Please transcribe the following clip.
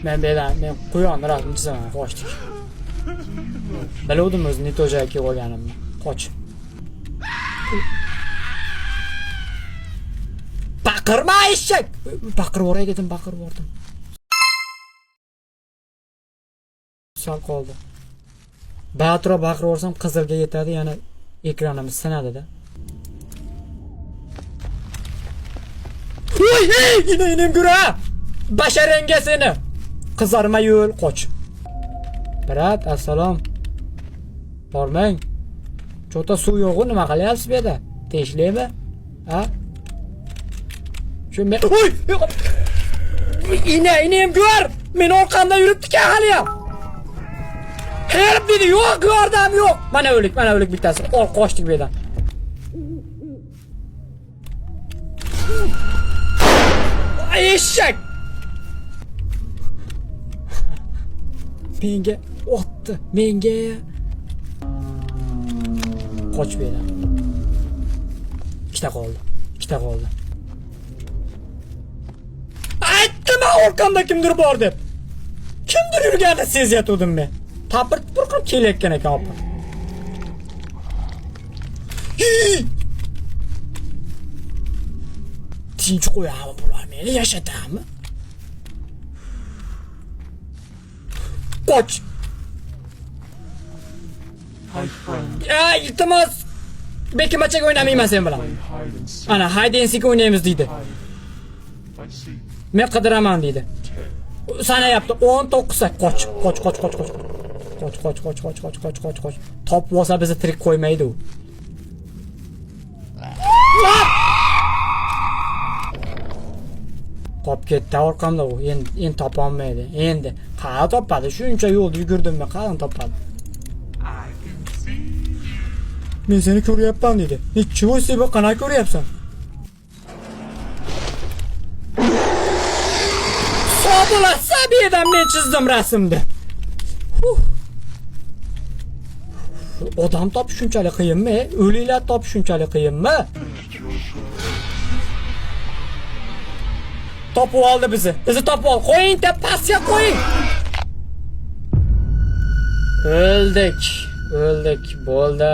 Men quyonni rasm chizaman, qochdik. Biluvdim o'zi neto joyga kelib olganimni. Qoch. Baqirma eshak! Baqirib o'ray dedim, baqirib o'rdim. Sal qoldi. Ba'atro baqirib o'rsam qizilga yetadi, yana ekranimiz sinadi-da. Voy, inim gura! Basharanga seni. Qizarma yo'l, qoch. Brat, assalom. Bormang. Cho'ta suv yo'q, nima qilyapsiz bu yerda? Teshlaymi? Ha? Shu men Oy! Inim gör! Men orqamda yuribdi-ku hali ham. Help dedi, yo'q, yordam yo'q. Mana o'lik bittasi. Qochdik bu yerdan. Eshak! Menga otdi, menga. Qoch bu yerdan. Ikkita qoldi. Aytdim, orqamda kimdir bor deb. Kimdir yurganini sezayotgandim men. Tapir qilib kelayotgan ekan opa. Tinch qo'yami bular meni yashatami? Qoch. Iltimos. Bekimachaga o'ynamayman sen bilan. Ana hide and seek o'ynaymiz deydi. Men qidiraman deydi. Sanayapti 19 sa. Qoch. Qoch. Top bo'lsa bizni tirik qo'ymaydi u. Qop ketdi orqamda u. Endi topolmaydi. Endi qayerda topadi? Shuncha yo'lda yugurdim men, qayerdan topadi? Men seni ko'ryapman dedi. Nechchi seni qanaqa ko'ryapsan? So'bulasa bu yerdan men chizdim rasmni. Odam topish shunchalik qiyinmi? O'liklar topish shunchalik qiyinmi? Topib oldi bizni. Bizni topib ol. Qo'ying, pastga qo'ying. O'ldik. Bo'ldi.